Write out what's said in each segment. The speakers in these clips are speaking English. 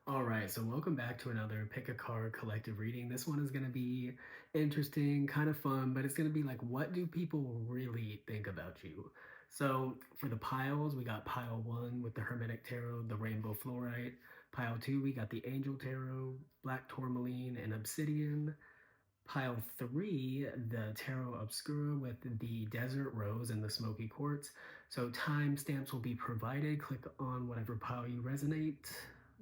Alright, so welcome back to another pick a card collective reading. This one is going to be interesting, kind of fun, but it's going to be like, what do people really think about you? So for the piles, we got pile 1 with the Hermetic Tarot, the Rainbow Fluorite. Pile 2, we got the Angel Tarot, Black Tourmaline, and Obsidian. Pile 3, the Tarot Obscura with the Desert Rose and the Smoky Quartz. So timestamps will be provided. Click on whatever pile you resonate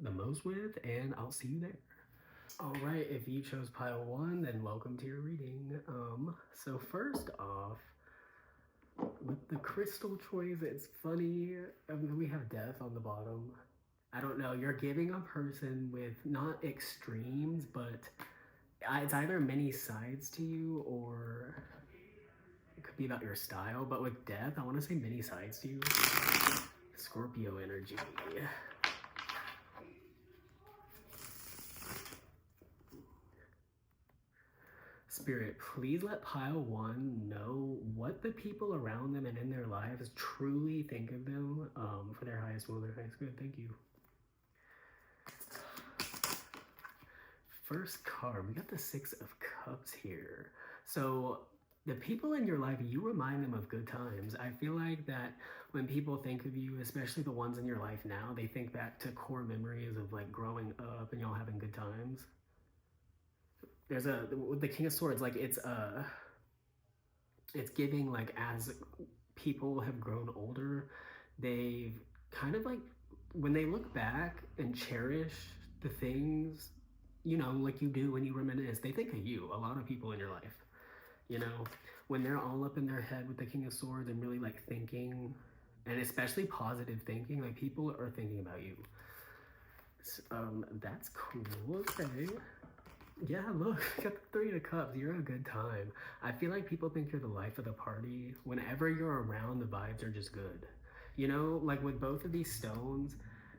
the most with, and I'll see you there. All right, if you chose pile 1, then welcome to your reading. So first off, with the crystal choice, it's funny. We have death on the bottom. I don't know, you're giving a person with not extremes, but it's either many sides to you or it could be about your style. But with death, I want to say many sides to you. Scorpio energy. Spirit, please let pile 1 know what the people around them and in their lives truly think of them for their highest will, their highest good. Thank you. First card, we got the 6 of Cups here. So the people in your life, you remind them of good times. I feel like that when people think of you, especially the ones in your life now, they think back to core memories of like growing up and y'all having good times. There's with the King of Swords, like it's giving like as people have grown older, they've kind of like when they look back and cherish the things, like you do when you reminisce, they think of you. A lot of people in your life, when they're all up in their head with the King of Swords and really like thinking, and especially positive thinking, like people are thinking about you. That's cool. Okay. Yeah, look, you got the 3 of Cups. You're a good time. I feel like people think you're the life of the party. Whenever you're around, the vibes are just good. Like with both of these stones,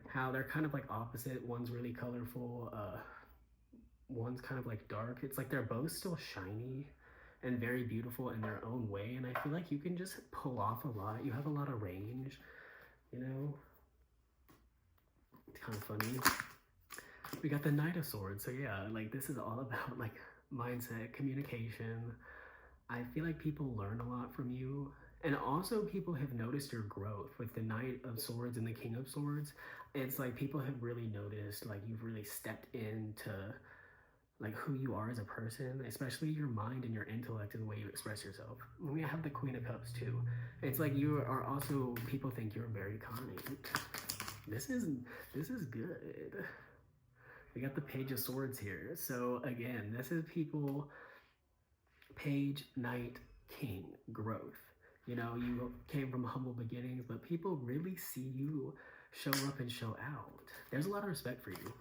how they're kind of like opposite. One's really colorful, one's kind of like dark. It's like they're both still shiny and very beautiful in their own way. And I feel like you can just pull off a lot. You have a lot of range, It's kind of funny. We got the Knight of Swords. So yeah, like this is all about like mindset, communication. I feel like people learn a lot from you. And also people have noticed your growth with the Knight of Swords and the King of Swords. It's like people have really noticed like you've really stepped into like who you are as a person, especially your mind and your intellect and the way you express yourself. And we have the Queen of Cups too. It's like you are also, people think you're very kind. This is good. We got the Page of Swords here. So again, this is people, Page, Knight, King, growth. You came from humble beginnings, but people really see you show up and show out. There's a lot of respect for you.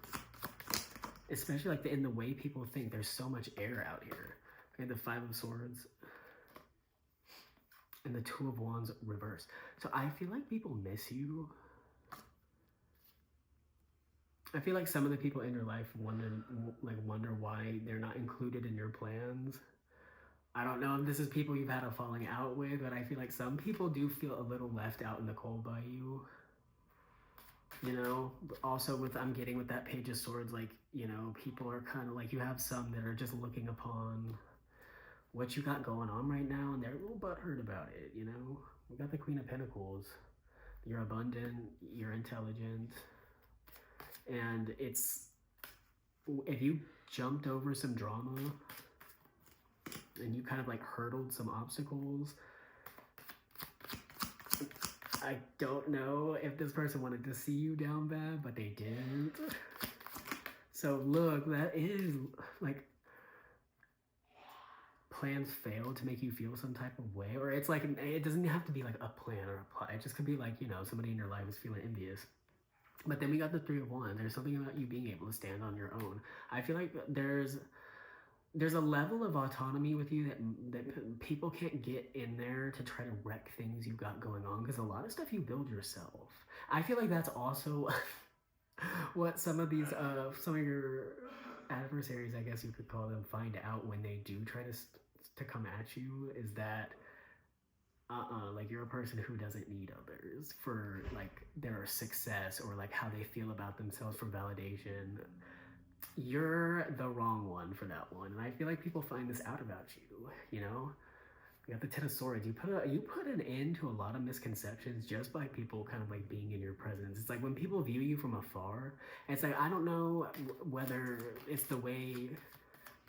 Especially like in the way people think. There's so much air out here. Okay, the 5 of Swords and the 2 of Wands reverse. So I feel like people miss you. I feel like some of the people in your life wonder why they're not included in your plans. I don't know if this is people you've had a falling out with, but I feel like some people do feel a little left out in the cold by you. Also I'm getting with that Page of Swords, like, people are kind of like, you have some that are just looking upon what you got going on right now, and they're a little butthurt about it, We got the Queen of Pentacles. You're abundant, you're intelligent, and if you jumped over some drama and you kind of like hurdled some obstacles, I don't know if this person wanted to see you down bad, but they didn't. So look, that is like plans fail to make you feel some type of way, or it's like, it doesn't have to be like a plan or a plot. It just could be like, somebody in your life is feeling envious. But then we got the 3 of Wands. There's something about you being able to stand on your own. I feel like there's a level of autonomy with you that people can't get in there to try to wreck things you got going on, because a lot of stuff you build yourself. I feel like that's also what some of your adversaries, I guess you could call them, find out when they do try to come at you, is that like you're a person who doesn't need others for like their success or like how they feel about themselves for validation. You're the wrong one for that one. And I feel like people find this out about you, you know? You got the Ten of Swords. You put an end to a lot of misconceptions just by people kind of like being in your presence. It's like when people view you from afar, it's like I don't know whether it's the way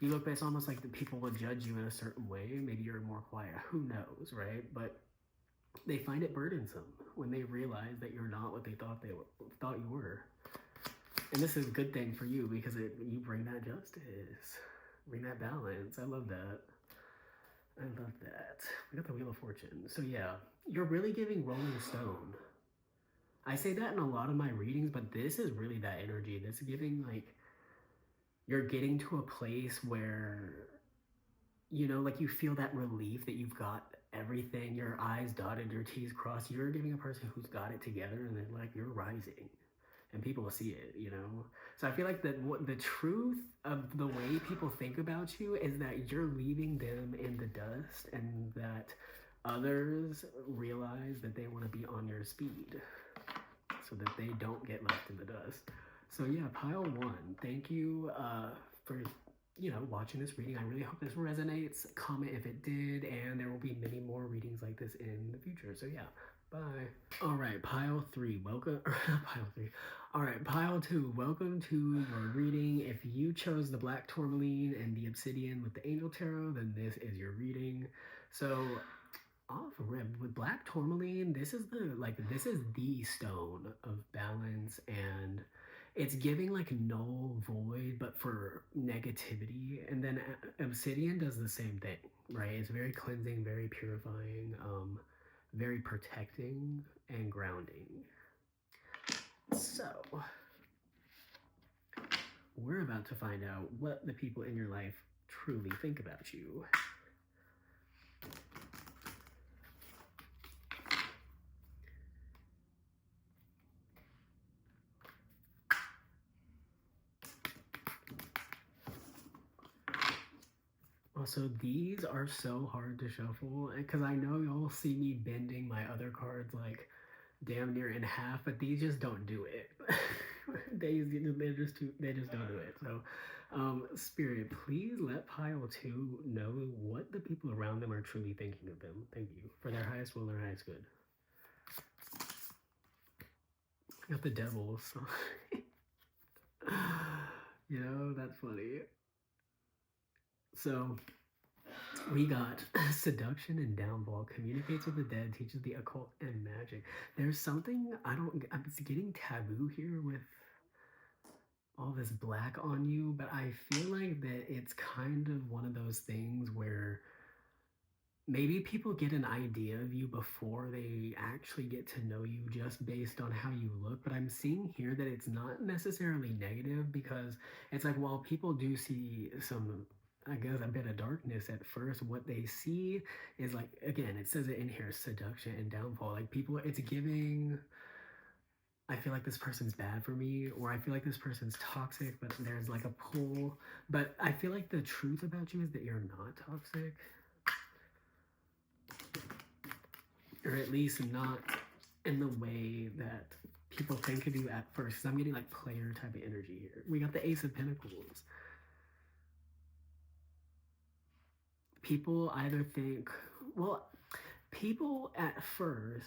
you look, but it's almost like the people will judge you in a certain way. Maybe you're more quiet. Who knows, right? But they find it burdensome when they realize that you're not what they thought you were. And this is a good thing for you because you bring that justice, bring that balance. I love that. I love that. We got the Wheel of Fortune. So yeah, you're really giving Rolling Stone. I say that in a lot of my readings, but this is really that energy. This is giving like you're getting to a place where like you feel that relief that you've got everything, your I's dotted, your T's crossed. You're giving a person who's got it together, and then like you're rising, and people will see it. So I feel like that what the truth of the way people think about you is that you're leaving them in the dust, and that others realize that they want to be on your speed, so that they don't get left in the dust. So yeah, pile one. Thank you for watching this reading. I really hope this resonates. Comment if it did, and there will be many more readings like this in the future. So yeah, bye. All right, pile three. Welcome. Pile three. All right, pile two. Welcome to your reading. If you chose the Black Tourmaline and the Obsidian with the Angel Tarot, then this is your reading. So off rip with Black Tourmaline, this is the stone of balance, and it's giving like null void but for negativity. And then Obsidian does the same thing, right? It's very cleansing, very purifying, very protecting and grounding. So we're about to find out what the people in your life truly think about you. Also, these are so hard to shuffle because I know y'all see me bending my other cards like damn near in half, but these just don't do it. they just don't do it. So, Spirit, please let pile two know what the people around them are truly thinking of them. Thank you for their highest will, their highest good. Got the devil, so that's funny. So we got seduction and downfall, communicates with the dead, teaches the occult and magic. There's something I'm getting taboo here with all this black on you, but I feel like that it's kind of one of those things where maybe people get an idea of you before they actually get to know you just based on how you look. But I'm seeing here that it's not necessarily negative, because it's like while people do see some, I guess, a bit of darkness at first, what they see is like, again, it says it in here, seduction and downfall. Like people, it's giving, I feel like this person's bad for me, or I feel like this person's toxic, but there's like a pull. But I feel like the truth about you is that you're not toxic. Or at least not in the way that people think of you at first. Because I'm getting like player type of energy here. We got the Ace of Pentacles. People either think, people at first,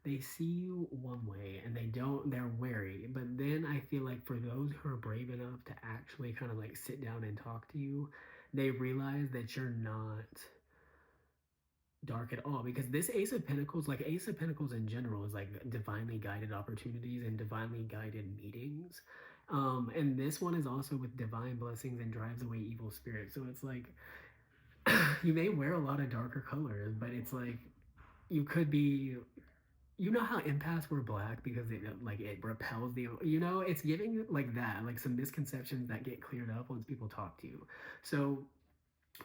they see you one way and they're wary. But then I feel like for those who are brave enough to actually kind of like sit down and talk to you, they realize that you're not dark at all, because this Ace of Pentacles, like Ace of Pentacles in general, is like divinely guided opportunities and divinely guided meetings. And this one is also with divine blessings and drives away evil spirits. So it's like you may wear a lot of darker colors, but it's like you could be, how empaths were black because it repels it's giving like that, like some misconceptions that get cleared up once people talk to you. So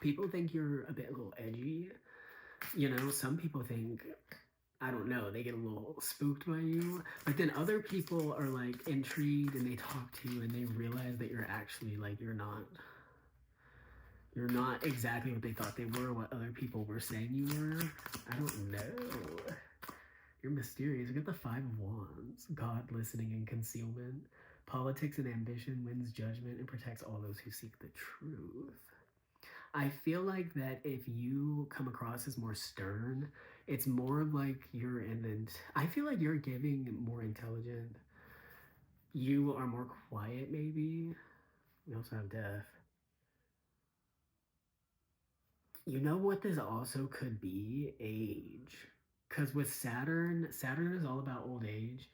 people think you're a little edgy. Some people think, I don't know, they get a little spooked by you, but then other people are like intrigued and they talk to you and they realize that you're actually like, you're You're not exactly what they thought they were, what other people were saying you were. I don't know. You're mysterious. You get the Five of Wands. God, listening, and concealment. Politics and ambition wins judgment and protects all those who seek the truth. I feel like that if you come across as more stern, it's more of like you're I feel like you're giving more intelligent. You are more quiet, maybe. We also have death. You know what this also could be? Age. Because with Saturn is all about old age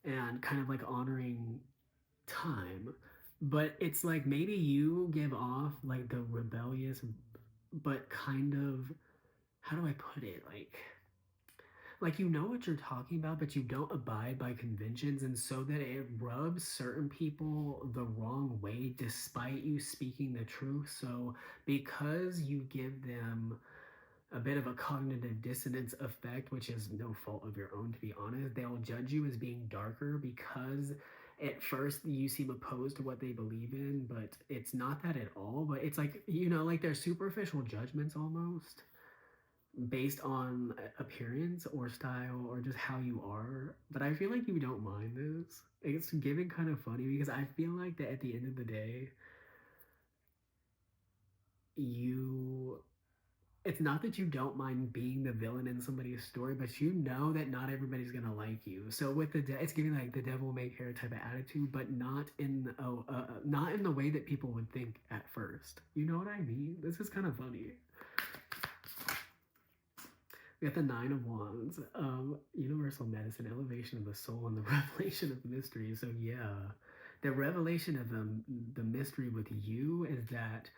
and kind of like honoring time. But it's like maybe you give off like the rebellious, but kind of, how do I put it? Like you know what you're talking about, but you don't abide by conventions, and so that it rubs certain people the wrong way despite you speaking the truth. So because you give them a bit of a cognitive dissonance effect, which is no fault of your own, to be honest, they'll judge you as being darker because at first you seem opposed to what they believe in, but it's not that at all. But it's like, you know, like they're superficial judgments almost based on appearance or style or just how you are. But I feel like you don't mind this. It's giving kind of funny because I feel like that at the end of the day, you it's not that you don't mind being the villain in somebody's story, but you know that not everybody's gonna like you. So with it's giving like the devil may care type of attitude, but not in the way that people would think at first. You know what I mean? This is kind of funny. We got the Nine of Wands, universal medicine, elevation of the soul, and the revelation of mystery. So yeah, the revelation of the mystery with you is that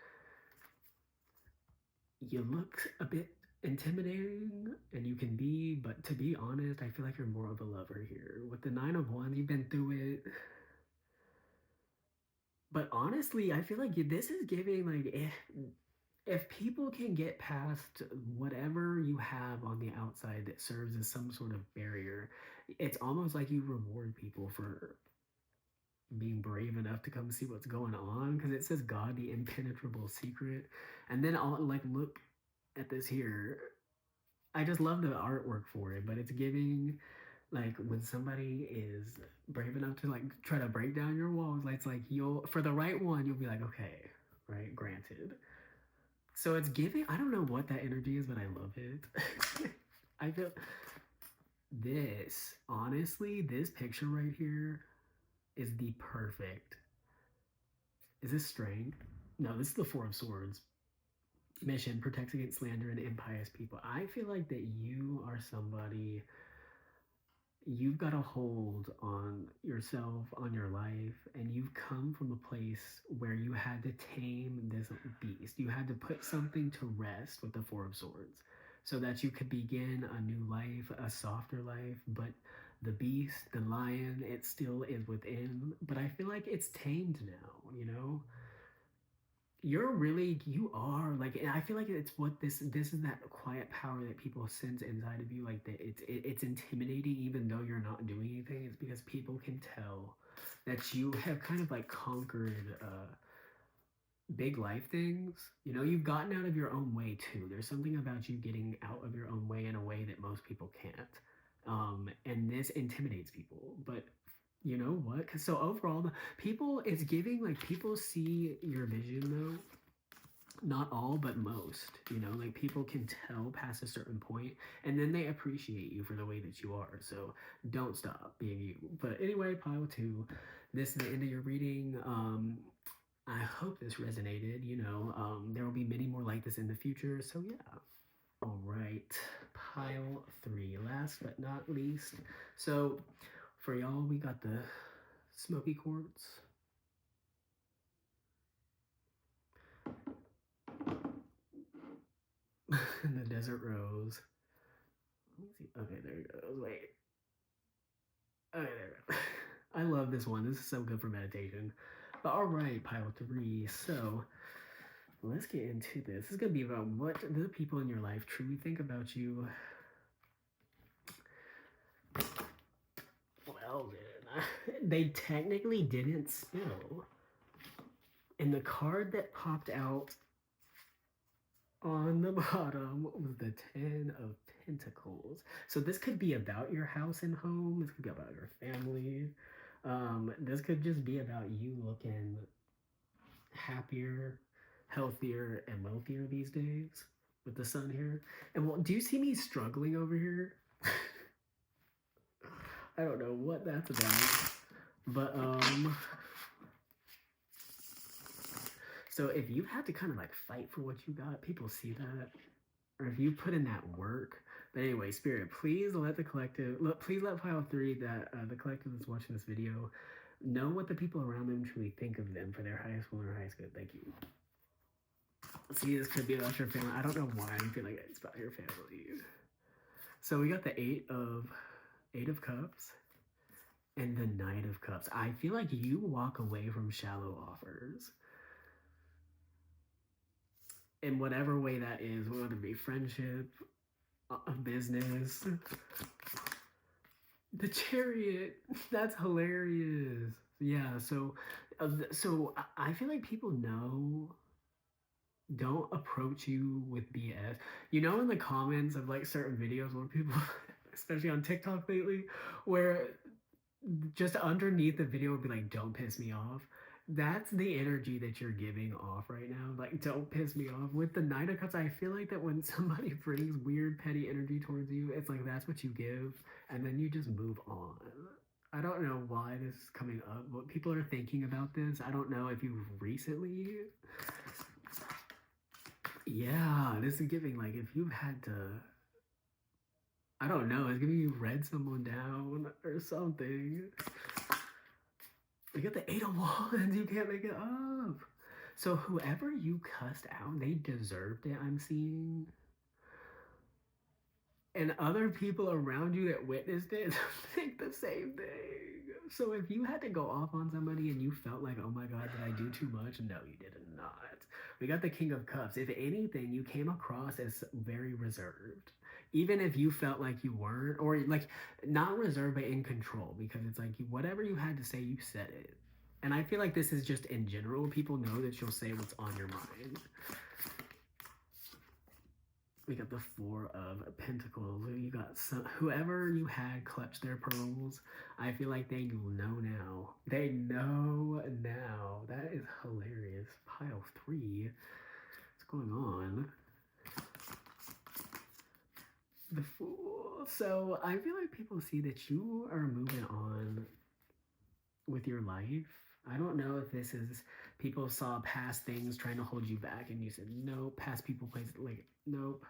you look a bit intimidating and you can be, but to be honest, I feel like you're more of a lover here. With the Nine of Wands, you've been through it. But honestly, I feel like this is giving like if people can get past whatever you have on the outside that serves as some sort of barrier, it's almost like you reward people for being brave enough to come see what's going on because it says God, the impenetrable secret. And then I'll like look at this here. I just love the artwork for it, but it's giving like when somebody is brave enough to like try to break down your walls, like it's like you'll for the right one, you'll be like, okay, right, granted. So it's giving, I don't know what that energy is, but I love it. I feel honestly, this picture right here is the perfect. Is this strength? No, this is the Four of Swords. Mission protects against slander and impious people. I feel like that you are somebody, you've got a hold on yourself, on your life, and you've come from a place where you had to tame this beast. You had to put something to rest with the Four of Swords so that you could begin a new life, a softer life. But the beast, the lion, it still is within. But I feel like it's tamed now, you know? You are like, and I feel like it's what this is that quiet power that people sense inside of you, like that it's intimidating even though you're not doing anything. It's because people can tell that you have kind of like conquered big life things. You know, you've gotten out of your own way too. There's something about you getting out of your own way in a way that most people can't, and this intimidates people. But you know what? Because so overall, the people it's giving like people see your vision though. Not all, but most. You know, like people can tell past a certain point, and then they appreciate you for the way that you are. So don't stop being you. But anyway, pile two. This is the end of your reading. I hope this resonated. You know, there will be many more like this in the future. So yeah. All right, pile three. Last but not least. So for y'all, we got the smoky quartz. The desert rose. Let me see. Okay, there it goes. Wait. Okay, there we go. I love this one. This is so good for meditation. But all right, pile three. So let's get into this. This is going to be about what the people in your life truly think about you. Well, then, they technically didn't spill. And the card that popped out On the bottom was the Ten of Pentacles. So this could be about your house and home. This could be about your family. This could just be about you looking happier, healthier, and wealthier these days with the sun here. And well, do you see me struggling over here? I don't know what that's about. But so if you had to kind of like fight for what you got, people see that. Or if you put in that work. But anyway, Spirit, please let the collective, please let Pile 3 that the collective that's watching this video know what the people around them truly think of them for their highest school or highest good. Thank you. See, this could be about your family. I don't know why I feel like it's about your family. So we got the Eight of Cups and the Knight of Cups. I feel like you walk away from shallow offers. In whatever way that is, whether it be friendship, business. The Chariot, that's hilarious. Yeah, so I feel like people know, don't approach you with BS. You know, in the comments of like certain videos where people, especially on TikTok lately, where just underneath the video would be like, don't piss me off. That's the energy that you're giving off right now. Like, don't piss me off. With the Knight of Cups, I feel like that when somebody brings weird, petty energy towards you, it's like that's what you give, and then you just move on. I don't know why this is coming up. What people are thinking about this, I don't know if you've recently. Yeah, this is giving like if you've had to. I don't know. It's giving you read someone down or something. You got the Eight of Wands. You can't make it up. So whoever you cussed out, they deserved it, I'm seeing. And other people around you that witnessed it think the same thing. So if you had to go off on somebody and you felt like, oh my God, did I do too much? No, you did not. We got the King of Cups. If anything, you came across as very reserved. Even if you felt like you weren't, or like not reserved, but in control, because it's like whatever you had to say, you said it. And I feel like this is just in general. People know that you'll say what's on your mind. We got the Four of Pentacles. You got whoever you had clutch their pearls. I feel like they know now. They know now. That is hilarious. Pile 3. What's going on? The Fool. So I feel like people see that you are moving on with your life. I don't know if this is people saw past things trying to hold you back and you said nope. Past people, places, like nope.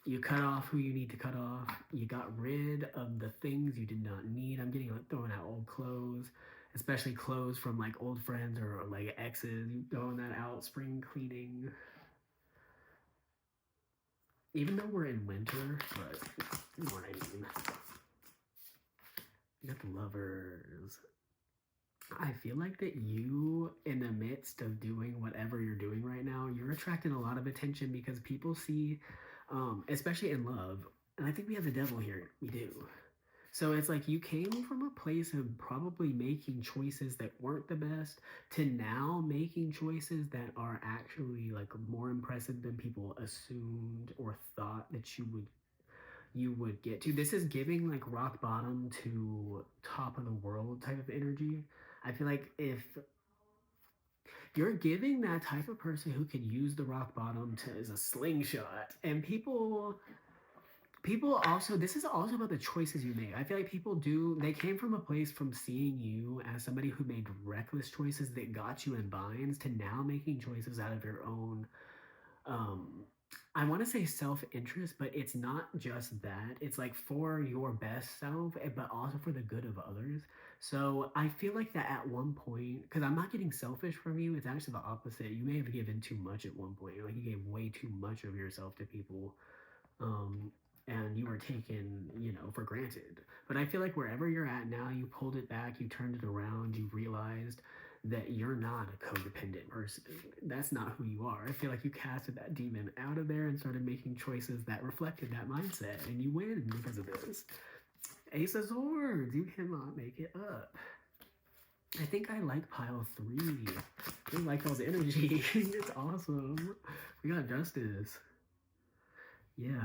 You cut off who you need to cut off. You got rid of the things you did not need. I'm getting like throwing out old clothes, especially clothes from like old friends or like exes. You throwing that out, spring cleaning. Even though we're in winter, but you know what I mean. You got the Lovers. I feel like that you, in the midst of doing whatever you're doing right now, you're attracting a lot of attention because people see, especially in love, and I think we have the Devil here. We do. So it's like you came from a place of probably making choices that weren't the best to now making choices that are actually like more impressive than people assumed or thought that you would get to. This is giving like rock bottom to top of the world type of energy. I feel like if you're giving that type of person who could use the rock bottom to as a slingshot, and people also, this is also about the choices you make. I feel like people do, they came from a place from seeing you as somebody who made reckless choices that got you in binds to now making choices out of your own um I want to say self-interest, but it's not just that. It's like for your best self, but also for the good of others. So I feel like that at one point, because I'm not getting selfish from you, it's actually the opposite. You may have given too much at one point. Like you gave way too much of yourself to people. Um, and you were taken, for granted. But I feel like wherever you're at now, you pulled it back, you turned it around, you realized that you're not a codependent person. That's not who you are. I feel like you casted that demon out of there and started making choices that reflected that mindset, and you win because of this. Ace of Swords, you cannot make it up. I think I like pile 3. really like those energy. It's awesome. We got justice. Yeah.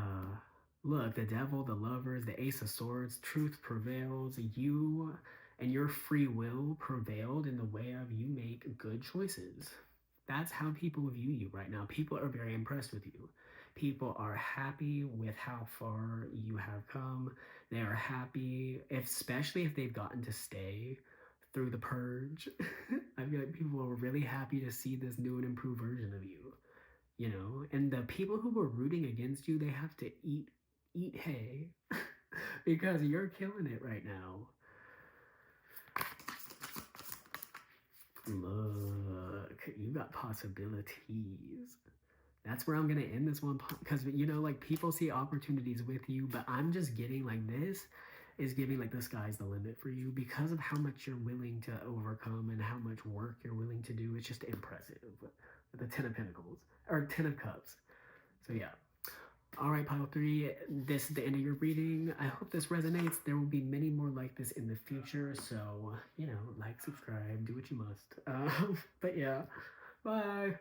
Look, the devil, the lovers, the ace of swords, truth prevails. You and your free will prevailed in the way of you make good choices. That's how people view you right now. People are very impressed with you. People are happy with how far you have come. They are happy, especially if they've gotten to stay through the purge. I feel like people are really happy to see this new and improved version of you, you know. And the people who were rooting against you, they have to eat hay because you're killing it right now. Look, you got possibilities. That's where I'm gonna end this one because you know, like people see opportunities with you, but I'm just getting like this is giving like the sky's the limit for you because of how much you're willing to overcome and how much work you're willing to do. It's just impressive. With the Ten of Pentacles or Ten of Cups. So yeah. All right, pile three. This is the end of your reading. I hope this resonates. There will be many more like this in the future. So you know, like, subscribe, do what you must. But yeah, bye.